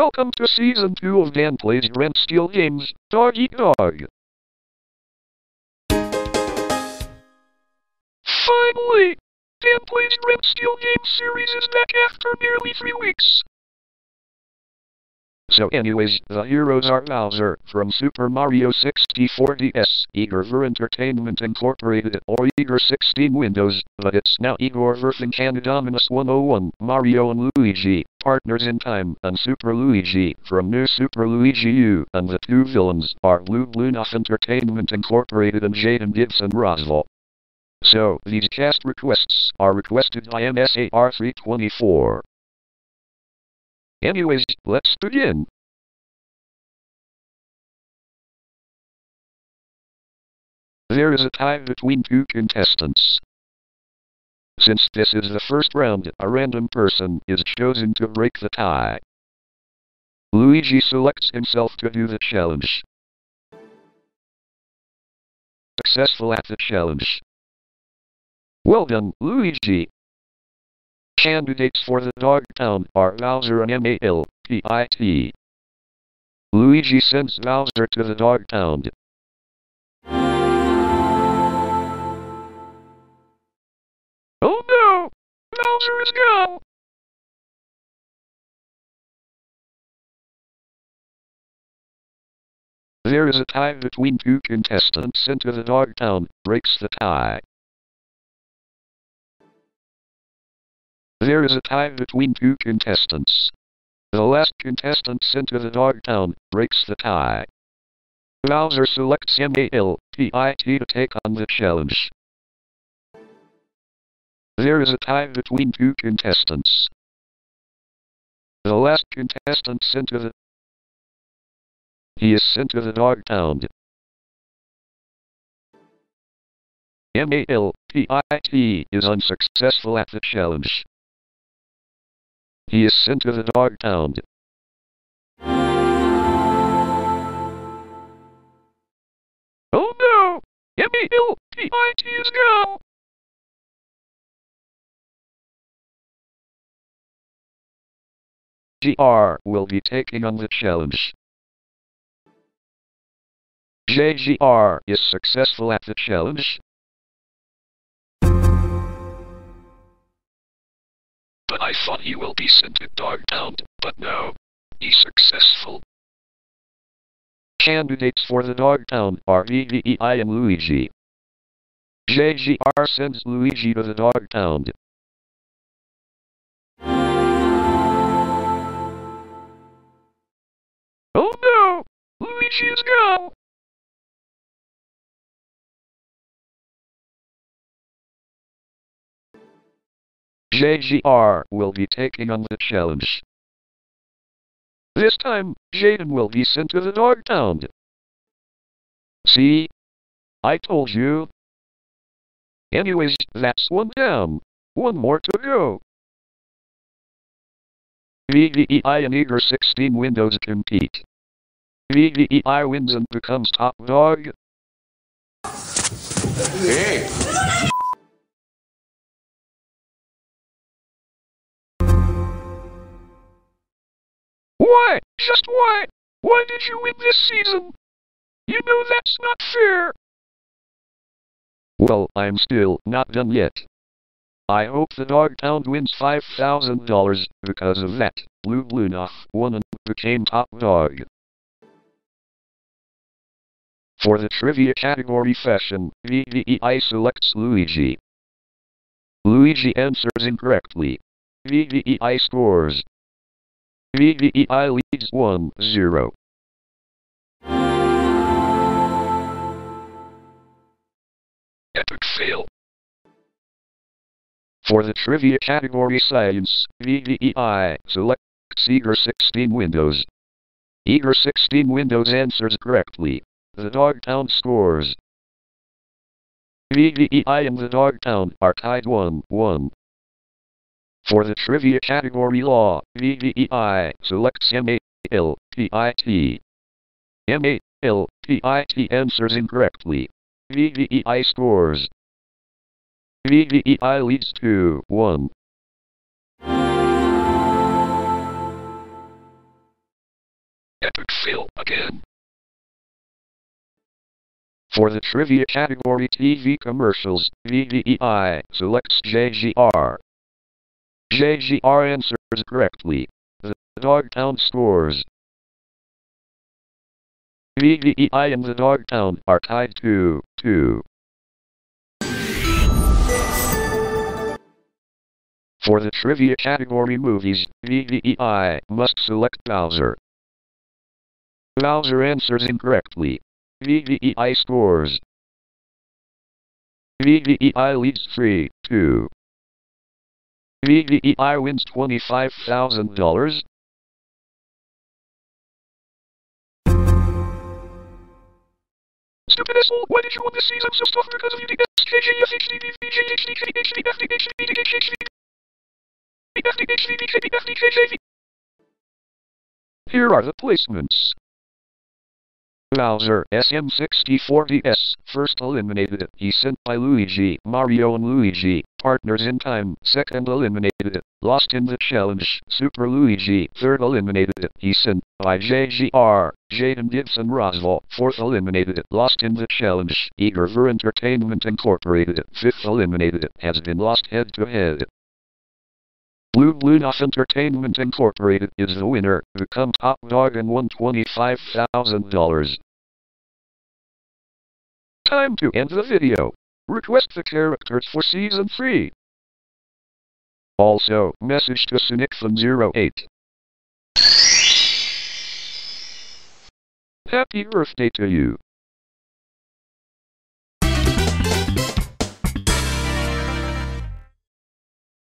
Welcome to Season 2 of Dan Plays BrantSteele Games, Dog Eat Dog. Finally! Dan Plays BrantSteele Games series is back after nearly 3 weeks. So anyways, the heroes are Bowser, from Super Mario 64 DS, Eager for Entertainment Incorporated, or Eager 16 Windows, but it's now Igor Verfing Dominus 101, Mario and Luigi, partners in time, and Super Luigi, from New Super Luigi U, and the two villains are Blue Bluenough Entertainment Incorporated and Jaden Gibson Roswell. So, these cast requests are requested by MSAR324. Anyways, let's begin. There is a tie between two contestants. Since this is the first round, a random person is chosen to break the tie. Luigi selects himself to do the challenge. Successful at the challenge. Well done, Luigi. Candidates for the Dog Town are Bowser and Malpit. Luigi sends Bowser to the Dog Town. Oh no! Bowser is gone! There is a tie between two contestants sent to the Dog Town, breaks the tie. There is a tie between two contestants. The last contestant sent to the Dog Town breaks the tie. Bowser selects Malpit to take on the challenge. There is a tie between two contestants. The last contestant sent to the... He is sent to the Dog Town. Malpit is unsuccessful at the challenge. He is sent to the Dog Town. Oh no! Malpit is gone! JGR will be taking on the challenge. JGR is successful at the challenge. But I thought he will be sent to Dog Town, but no. He's successful. Candidates for the Dog Town are VVEI and Luigi. JGR sends Luigi to the Dog Town. Oh no! Luigi is gone! JGR will be taking on the challenge. This time, Jaden will be sent to the Dog Town. See? I told you. Anyways, that's one down. One more to go. VVEI and Eager 16 Windows compete. VVEI wins and becomes top dog. Hey! Why? Just why? Why did you win this season? You know that's not fair. Well, I'm still not done yet. I hope the Dog Town wins $5,000 because of that. Blue Bluenough won and became top dog. For the trivia category fashion, VVEI selects Luigi. Luigi answers incorrectly. VVEI scores. VVEI leads 1-0. Epic fail. For the trivia category science, VVEI selects Eager 16 Windows. Eager 16 Windows answers correctly. The Dog Town scores. VVEI and the Dog Town are tied 1-1. For the trivia category law, VVEI selects Malpit. Malpit answers incorrectly. VVEI scores. VVEI leads 2-1. again. For the trivia category TV commercials, VDEI selects JGR. JGR answers correctly. The Dogtown scores. VDEI and the Dogtown are tied 2-2. For the trivia category movies, VDEI must select Bowser. Bowser answers incorrectly. VDEI scores. VDEI leads 3-2. VDEI wins $25,000. Stupid asshole, why did you win this season? So stuff because of you. Here are the placements. Bowser, SM64DS, first eliminated. He sent by Luigi, Mario and Luigi, partners in time, second eliminated. Lost in the challenge, Super Luigi, third eliminated. He sent by JGR, Jaden Gibson Roswell, fourth eliminated. Lost in the challenge, Eager for Entertainment Incorporated, fifth eliminated. Has been lost head to head. Blue Bluenoff Entertainment Incorporated is the winner, become top dog and won $25,000. Time to end the video. Request the characters for Season 3. Also, message to Cynicfan08. Happy birthday to you.